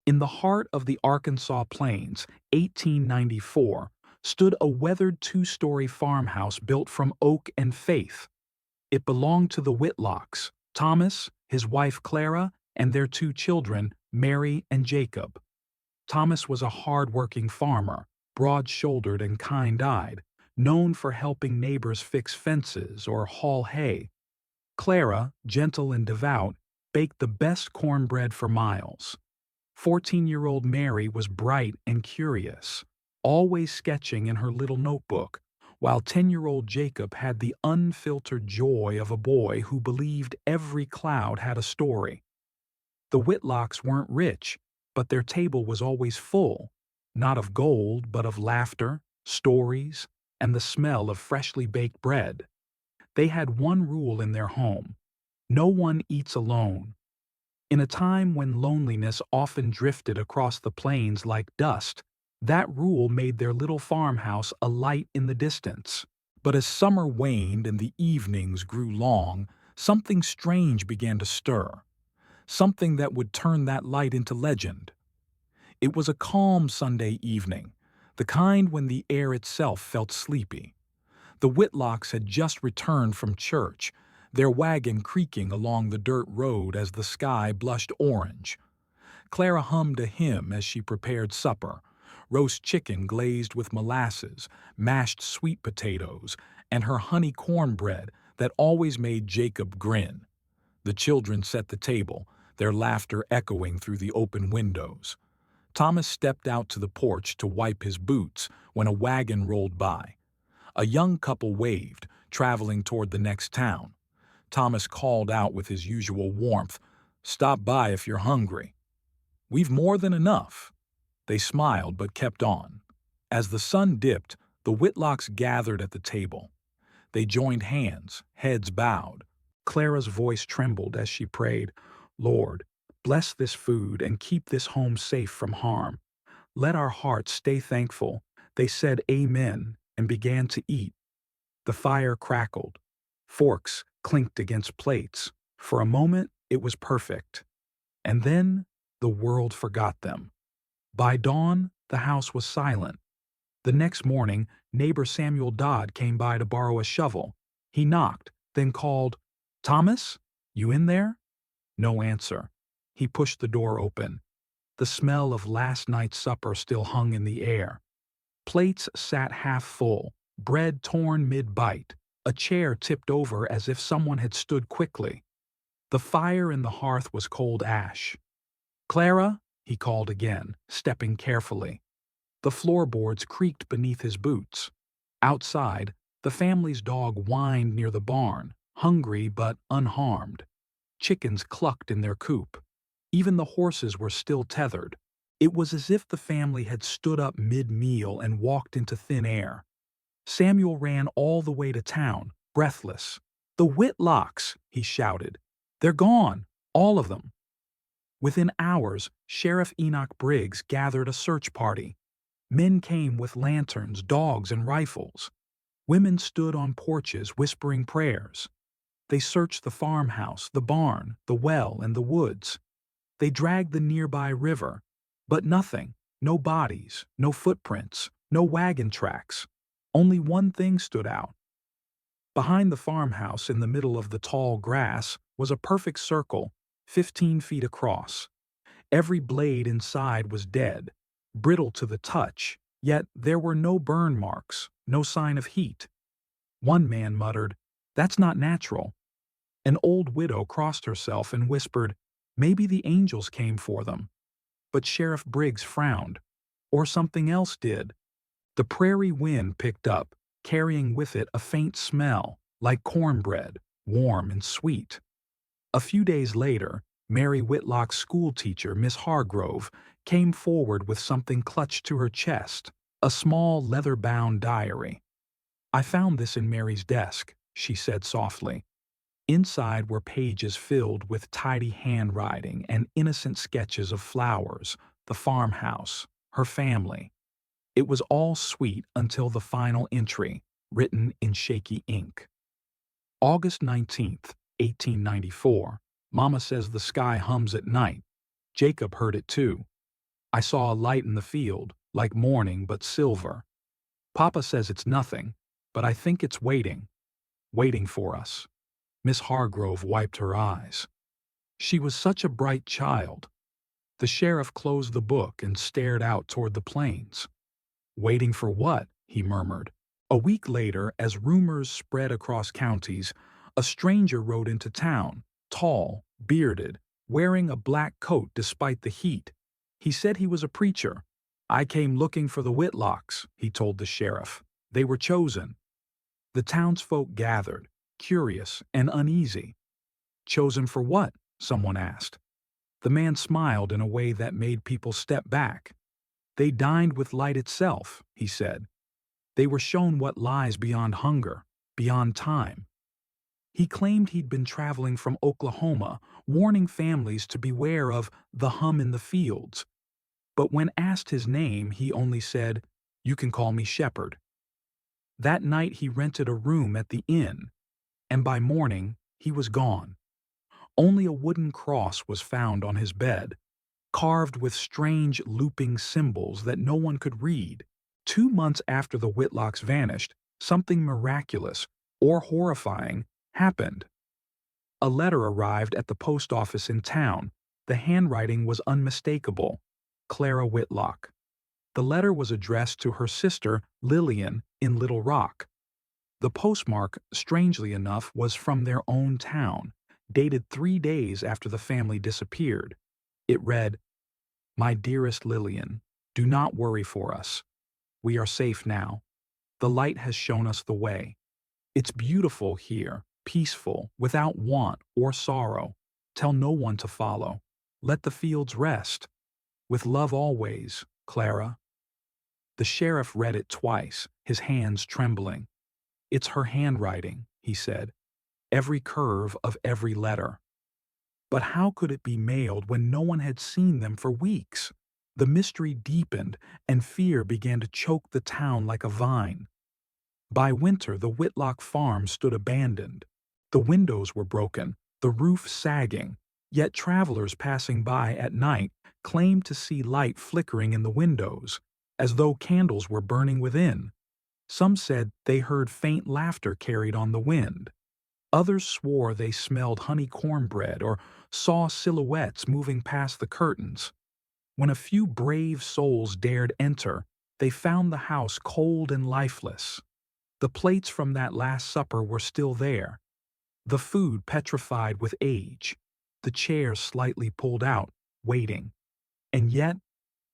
In the heart of the Arkansas Plains, 1894, stood a weathered two-story farmhouse built from oak and faith. It belonged to the Whitlocks, Thomas, his wife Clara, and their two children, Mary and Jacob. Thomas was a hard-working farmer, broad-shouldered and kind-eyed, known for helping neighbors fix fences or haul hay. Clara, gentle and devout, baked the best cornbread for miles. 14-year-old Mary was bright and curious, always sketching in her little notebook, while 10-year-old Jacob had the unfiltered joy of a boy who believed every cloud had a story. The Whitlocks weren't rich, but their table was always full, not of gold, but of laughter, stories, and the smell of freshly baked bread. They had one rule in their home: no one eats alone. In a time when loneliness often drifted across the plains like dust, that rule made their little farmhouse a light in the distance. But as summer waned and the evenings grew long, something strange began to stir, something that would turn that light into legend. It was a calm Sunday evening, the kind when the air itself felt sleepy. The Whitlocks had just returned from church, their wagon creaking along the dirt road as the sky blushed orange. Clara hummed a hymn as she prepared supper: roast chicken glazed with molasses, mashed sweet potatoes, and her honey cornbread that always made Jacob grin. The children set the table, their laughter echoing through the open windows. Thomas stepped out to the porch to wipe his boots when a wagon rolled by. A young couple waved, traveling toward the next town. Thomas called out with his usual warmth, "Stop by if you're hungry." "We've more than enough." They smiled but kept on. As the sun dipped, the Whitlocks gathered at the table. They joined hands, heads bowed. Clara's voice trembled as she prayed, "Lord, bless this food and keep this home safe from harm. Let our hearts stay thankful." They said amen and began to eat. The fire crackled. Forks clinked against plates. For a moment, it was perfect. And then the world forgot them. By dawn, the house was silent. The next morning, neighbor Samuel Dodd came by to borrow a shovel. He knocked, then called, "Thomas, you in there?" No answer. He pushed the door open. The smell of last night's supper still hung in the air. Plates sat half full, bread torn mid-bite, a chair tipped over as if someone had stood quickly. The fire in the hearth was cold ash. "Clara," he called again, stepping carefully. The floorboards creaked beneath his boots. Outside, the family's dog whined near the barn, hungry but unharmed. Chickens clucked in their coop. Even the horses were still tethered. It was as if the family had stood up mid-meal and walked into thin air. Samuel ran all the way to town, breathless. "The Whitlocks!" he shouted. "They're gone, all of them." Within hours, Sheriff Enoch Briggs gathered a search party. Men came with lanterns, dogs, and rifles. Women stood on porches whispering prayers. They searched the farmhouse, the barn, the well, and the woods. They dragged the nearby river, but nothing, no bodies, no footprints, no wagon tracks. Only one thing stood out. Behind the farmhouse, in the middle of the tall grass, was a perfect circle, 15 feet across. Every blade inside was dead, brittle to the touch, yet there were no burn marks, no sign of heat. One man muttered, "That's not natural." An old widow crossed herself and whispered, "Maybe the angels came for them." But Sheriff Briggs frowned. Or something else did. The prairie wind picked up, carrying with it a faint smell, like cornbread, warm and sweet. A few days later, Mary Whitlock's schoolteacher, Miss Hargrove, came forward with something clutched to her chest, a small leather-bound diary. "I found this in Mary's desk," she said softly. Inside were pages filled with tidy handwriting and innocent sketches of flowers, the farmhouse, her family. It was all sweet until the final entry, written in shaky ink. August 19th, 1894. Mama says the sky hums at night. Jacob heard it too. I saw a light in the field, like morning but silver. Papa says it's nothing, but I think it's waiting for us." Miss Hargrove wiped her eyes. She was such a bright child. The sheriff closed the book and stared out toward the plains. "Waiting for what?" he murmured. A week later, as rumors spread across counties, a stranger rode into town, tall, bearded, wearing a black coat despite the heat. He said he was a preacher. "I came looking for the Whitlocks," he told the sheriff. "They were chosen." The townsfolk gathered, curious and uneasy. "Chosen for what?" someone asked. The man smiled in a way that made people step back. "They dined with light itself," he said. "They were shown what lies beyond hunger, beyond time." He claimed he'd been traveling from Oklahoma, warning families to beware of the hum in the fields. But when asked his name, he only said, "You can call me Shepherd." That night he rented a room at the inn, and by morning he was gone. Only a wooden cross was found on his bed, carved with strange looping symbols that no one could read. 2 months after the Whitlocks vanished, something miraculous, or horrifying, happened. A letter arrived at the post office in town. The handwriting was unmistakable. Clara Whitlock. The letter was addressed to her sister, Lillian, in Little Rock. The postmark, strangely enough, was from their own town, dated 3 days after the family disappeared. It read, "My dearest Lillian, do not worry for us. We are safe now. The light has shown us the way. It's beautiful here, peaceful, without want or sorrow. Tell no one to follow. Let the fields rest. With love always, Clara." The sheriff read it twice, his hands trembling. "It's her handwriting," he said. "Every curve of every letter." But how could it be mailed when no one had seen them for weeks? The mystery deepened, and fear began to choke the town like a vine. By winter, the Whitlock farm stood abandoned. The windows were broken, the roof sagging, yet travelers passing by at night claimed to see light flickering in the windows, as though candles were burning within. Some said they heard faint laughter carried on the wind. Others swore they smelled honey cornbread or saw silhouettes moving past the curtains. When a few brave souls dared enter, they found the house cold and lifeless. The plates from that Last Supper were still there, the food petrified with age, the chairs slightly pulled out, waiting. And yet,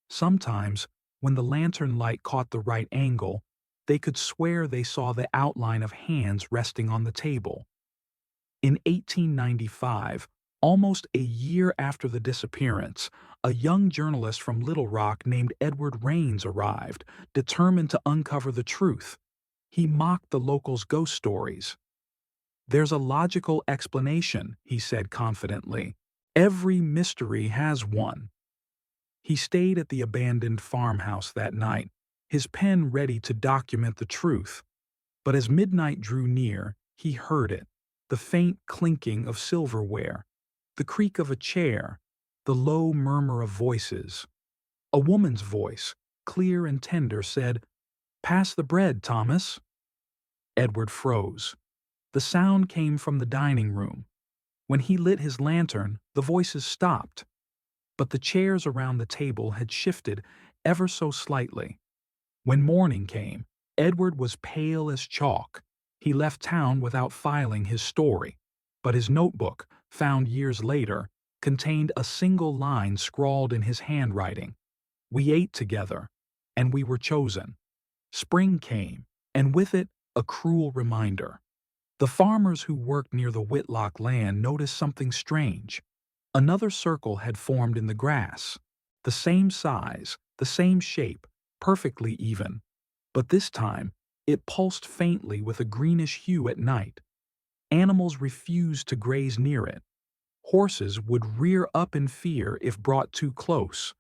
sometimes, when the lantern light caught the right angle, they could swear they saw the outline of hands resting on the table. In 1895, almost a year after the disappearance, a young journalist from Little Rock named Edward Raines arrived, determined to uncover the truth. He mocked the locals' ghost stories. "There's a logical explanation," he said confidently. "Every mystery has one." He stayed at the abandoned farmhouse that night, his pen ready to document the truth. But as midnight drew near, he heard it, the faint clinking of silverware, the creak of a chair, the low murmur of voices. A woman's voice, clear and tender, said, "Pass the bread, Thomas." Edward froze. The sound came from the dining room. When he lit his lantern, the voices stopped. But the chairs around the table had shifted ever so slightly. When morning came, Edward was pale as chalk. He left town without filing his story, but his notebook, found years later, contained a single line scrawled in his handwriting. "We ate together, and we were chosen." Spring came, and with it, a cruel reminder. The farmers who worked near the Whitlock land noticed something strange. Another circle had formed in the grass, the same size, the same shape, perfectly even. But this time, it pulsed faintly with a greenish hue at night. Animals refused to graze near it. Horses would rear up in fear if brought too close.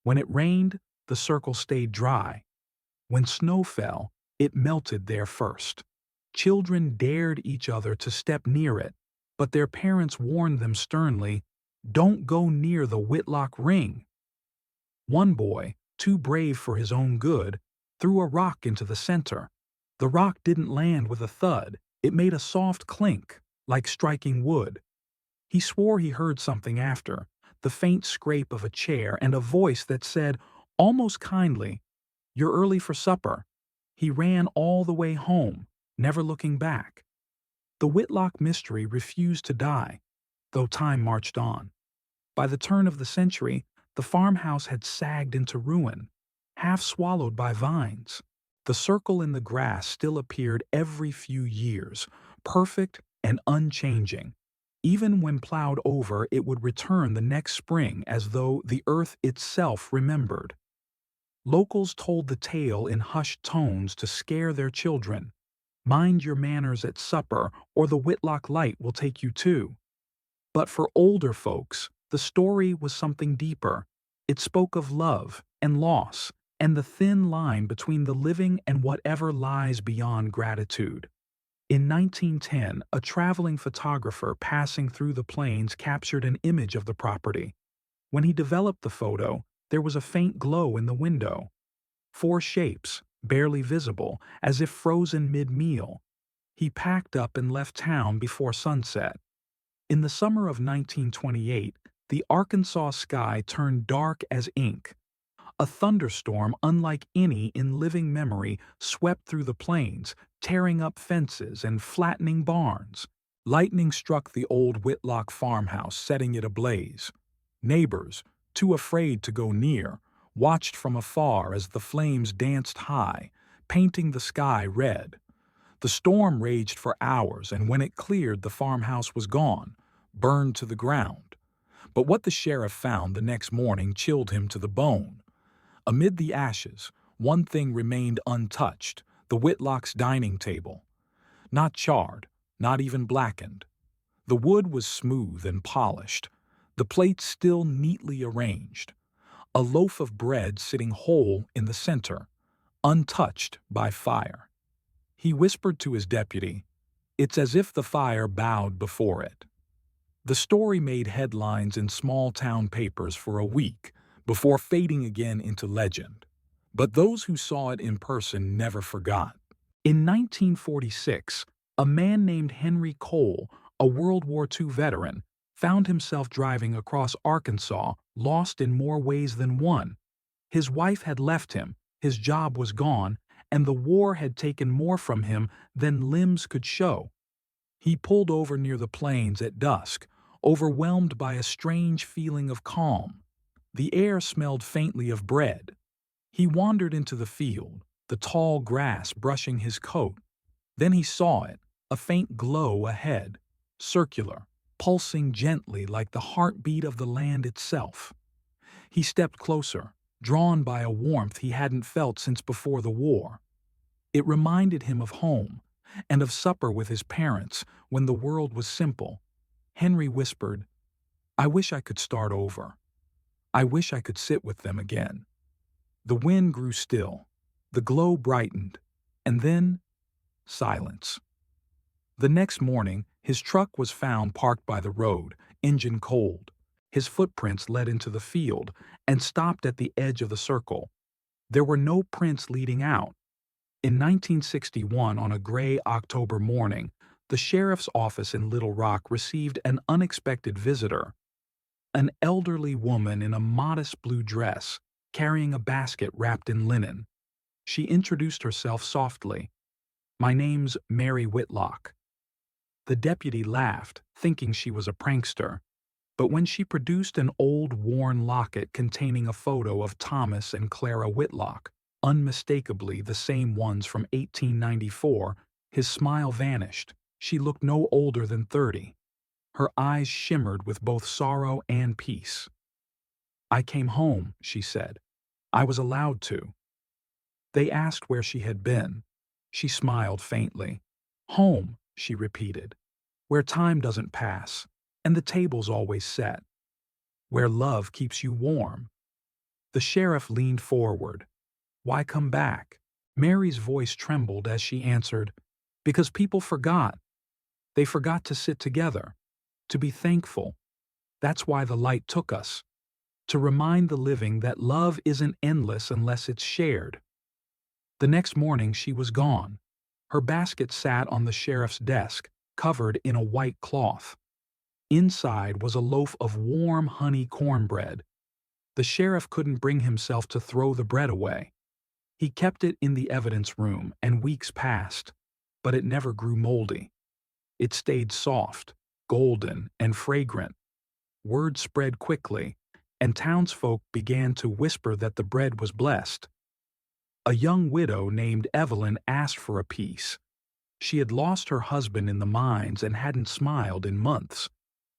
When it rained, the circle stayed dry. When snow fell, it melted there first. Children dared each other to step near it, but their parents warned them sternly, "Don't go near the Whitlock ring." One boy, too brave for his own good, threw a rock into the center. The rock didn't land with a thud. It made a soft clink, like striking wood. He swore he heard something after, the faint scrape of a chair and a voice that said, almost kindly, "You're early for supper." He ran all the way home, never looking back. The Whitlock mystery refused to die, though time marched on. By the turn of the century, the farmhouse had sagged into ruin, half swallowed by vines. The circle in the grass still appeared every few years, perfect and unchanging. Even when plowed over, it would return the next spring as though the earth itself remembered. Locals told the tale in hushed tones to scare their children. Mind your manners at supper, or the Whitlock light will take you too. But for older folks, the story was something deeper. It spoke of love and loss and the thin line between the living and whatever lies beyond gratitude. In 1910, a traveling photographer passing through the plains captured an image of the property. When he developed the photo, there was a faint glow in the window. Four shapes, barely visible, as if frozen mid-meal. He packed up and left town before sunset. In the summer of 1928, the Arkansas sky turned dark as ink. A thunderstorm unlike any in living memory swept through the plains, tearing up fences and flattening barns. Lightning struck the old Whitlock farmhouse, setting it ablaze. Neighbors, too afraid to go near, watched from afar as the flames danced high, painting the sky red. The storm raged for hours, and when it cleared, the farmhouse was gone, burned to the ground. But what the sheriff found the next morning chilled him to the bone. Amid the ashes, one thing remained untouched: the Whitlock's dining table. Not charred, not even blackened. The wood was smooth and polished, the plates still neatly arranged. A loaf of bread sitting whole in the center, untouched by fire. He whispered to his deputy, "It's as if the fire bowed before it." The story made headlines in small-town papers for a week before fading again into legend. But those who saw it in person never forgot. In 1946, a man named Henry Cole, a World War II veteran, found himself driving across Arkansas, lost in more ways than one. His wife had left him, his job was gone, and the war had taken more from him than limbs could show. He pulled over near the plains at dusk, overwhelmed by a strange feeling of calm. The air smelled faintly of bread. He wandered into the field, the tall grass brushing his coat. Then he saw it, a faint glow ahead, circular, pulsing gently like the heartbeat of the land itself. He stepped closer, drawn by a warmth he hadn't felt since before the war. It reminded him of home, and of supper with his parents when the world was simple. Henry whispered, "I wish I could start over. I wish I could sit with them again." The wind grew still, the glow brightened, and then silence. The next morning, his truck was found parked by the road, engine cold. His footprints led into the field and stopped at the edge of the circle. There were no prints leading out. In 1961, on a gray October morning, the sheriff's office in Little Rock received an unexpected visitor. An elderly woman in a modest blue dress, carrying a basket wrapped in linen. She introduced herself softly. "My name's Mary Whitlock." The deputy laughed, thinking she was a prankster. But when she produced an old, worn locket containing a photo of Thomas and Clara Whitlock, unmistakably the same ones from 1894, his smile vanished. She looked no older than 30. Her eyes shimmered with both sorrow and peace. "I came home," she said. "I was allowed to." They asked where she had been. She smiled faintly. "Home," she repeated, "where time doesn't pass, and the table's always set. Where love keeps you warm." The sheriff leaned forward. "Why come back?" Mary's voice trembled as she answered, "Because people forgot. They forgot to sit together, to be thankful. That's why the light took us." to remind the living that love isn't endless unless it's shared. The next morning she was gone. Her basket sat on the sheriff's desk, covered in a white cloth. Inside was a loaf of warm honey cornbread. The sheriff couldn't bring himself to throw the bread away. He kept it in the evidence room, and weeks passed, but it never grew moldy. It stayed soft, golden, and fragrant. Word spread quickly, and townsfolk began to whisper that the bread was blessed. A young widow named Evelyn asked for a piece. She had lost her husband in the mines and hadn't smiled in months.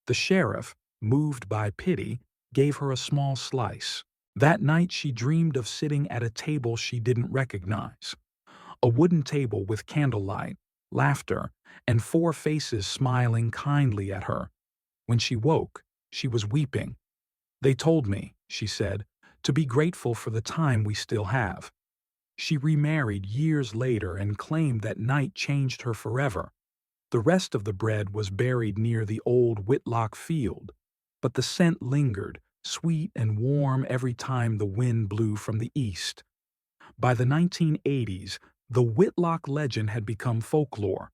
The sheriff, moved by pity, gave her a small slice. That night she dreamed of sitting at a table she didn't recognize. A wooden table with candlelight, laughter, and four faces smiling kindly at her. When she woke, she was weeping. "They told me," she said, "to be grateful for the time we still have." She remarried years later and claimed that night changed her forever. The rest of the bread was buried near the old Whitlock field, but the scent lingered, sweet and warm every time the wind blew from the east. By the 1980s, the Whitlock legend had become folklore.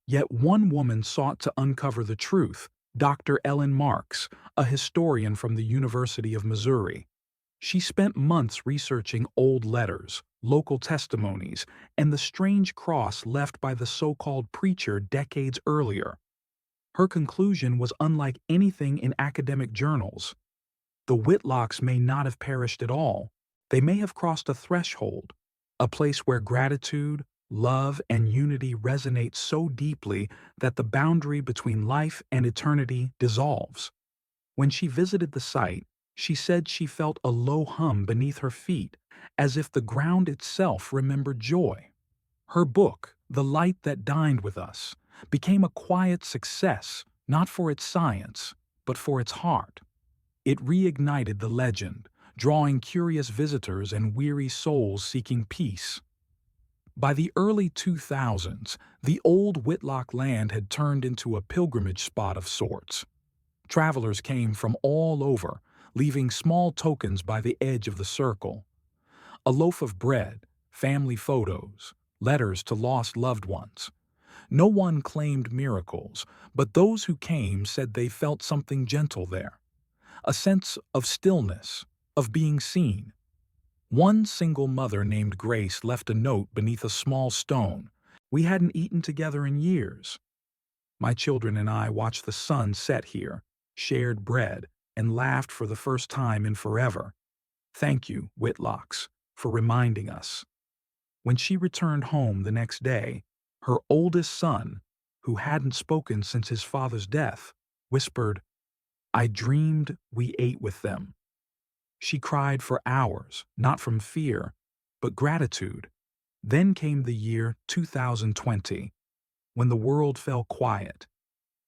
Yet one woman sought to uncover the truth, Dr. Ellen Marks, a historian from the University of Missouri. She spent months researching old letters, local testimonies, and the strange cross left by the so-called preacher decades earlier. Her conclusion was unlike anything in academic journals. The Whitlocks may not have perished at all. They may have crossed a threshold, a place where gratitude, love, and unity resonate so deeply that the boundary between life and eternity dissolves. When she visited the site, she said she felt a low hum beneath her feet, as if the ground itself remembered joy. Her book, The Light That Dined With Us, became a quiet success, not for its science, but for its heart. It reignited the legend, drawing curious visitors and weary souls seeking peace. By the early 2000s, the old Whitlock land had turned into a pilgrimage spot of sorts. Travelers came from all over, leaving small tokens by the edge of the circle. A loaf of bread, family photos, letters to lost loved ones. No one claimed miracles, but those who came said they felt something gentle there. A sense of stillness, of being seen. One single mother named Grace left a note beneath a small stone. "We hadn't eaten together in years. My children and I watched the sun set here, shared bread, and laughed for the first time in forever. Thank you, Whitlocks, for reminding us." When she returned home the next day, her oldest son, who hadn't spoken since his father's death, whispered, "I dreamed we ate with them." She cried for hours, not from fear, but gratitude. Then came the year 2020, when the world fell quiet.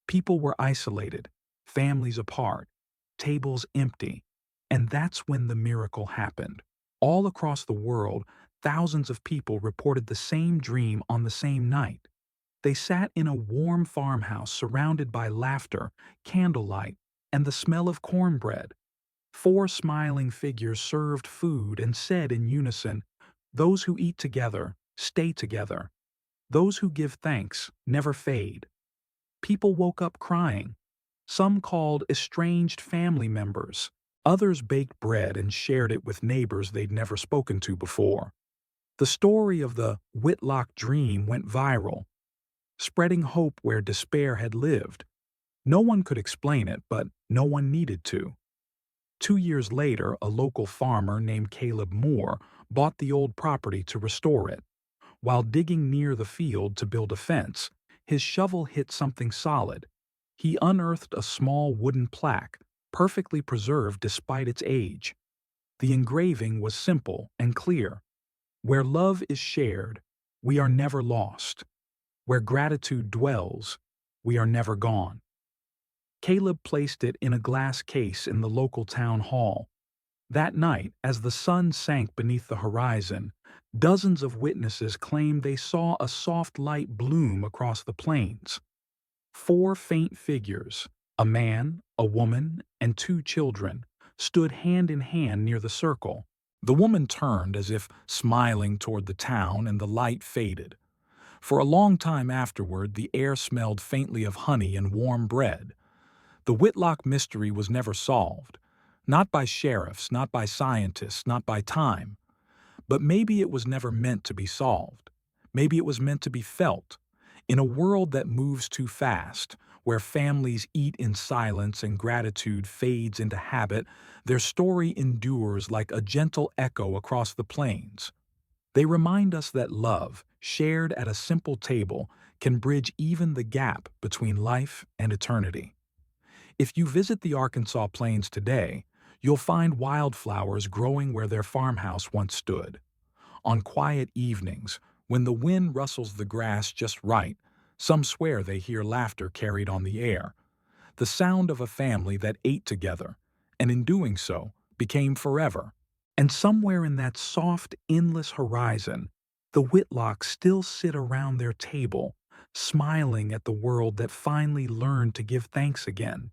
People were isolated, families apart, tables empty, and that's when the miracle happened. All across the world, thousands of people reported the same dream on the same night. They sat in a warm farmhouse surrounded by laughter, candlelight, and the smell of cornbread. Four smiling figures served food and said in unison, "Those who eat together, stay together. Those who give thanks never fade." People woke up crying. Some called estranged family members. Others baked bread and shared it with neighbors they'd never spoken to before. The story of the Whitlock dream went viral, spreading hope where despair had lived. No one could explain it, but no one needed to. 2 years later, a local farmer named Caleb Moore bought the old property to restore it. While digging near the field to build a fence, his shovel hit something solid. He unearthed a small wooden plaque, perfectly preserved despite its age. The engraving was simple and clear. "Where love is shared, we are never lost. Where gratitude dwells, we are never gone." Caleb placed it in a glass case in the local town hall. That night, as the sun sank beneath the horizon, dozens of witnesses claimed they saw a soft light bloom across the plains. Four faint figures, a man, a woman, and two children, stood hand in hand near the circle. The woman turned as if smiling toward the town, and the light faded. For a long time afterward, the air smelled faintly of honey and warm bread. The Whitlock mystery was never solved. Not by sheriffs, not by scientists, not by time. But maybe it was never meant to be solved. Maybe it was meant to be felt. In a world that moves too fast, where families eat in silence and gratitude fades into habit, their story endures like a gentle echo across the plains. They remind us that love, shared at a simple table, can bridge even the gap between life and eternity. If you visit the Arkansas plains today, you'll find wildflowers growing where their farmhouse once stood. On quiet evenings, when the wind rustles the grass just right, some swear they hear laughter carried on the air, the sound of a family that ate together, and in doing so, became forever. And somewhere in that soft, endless horizon, the Whitlocks still sit around their table, smiling at the world that finally learned to give thanks again.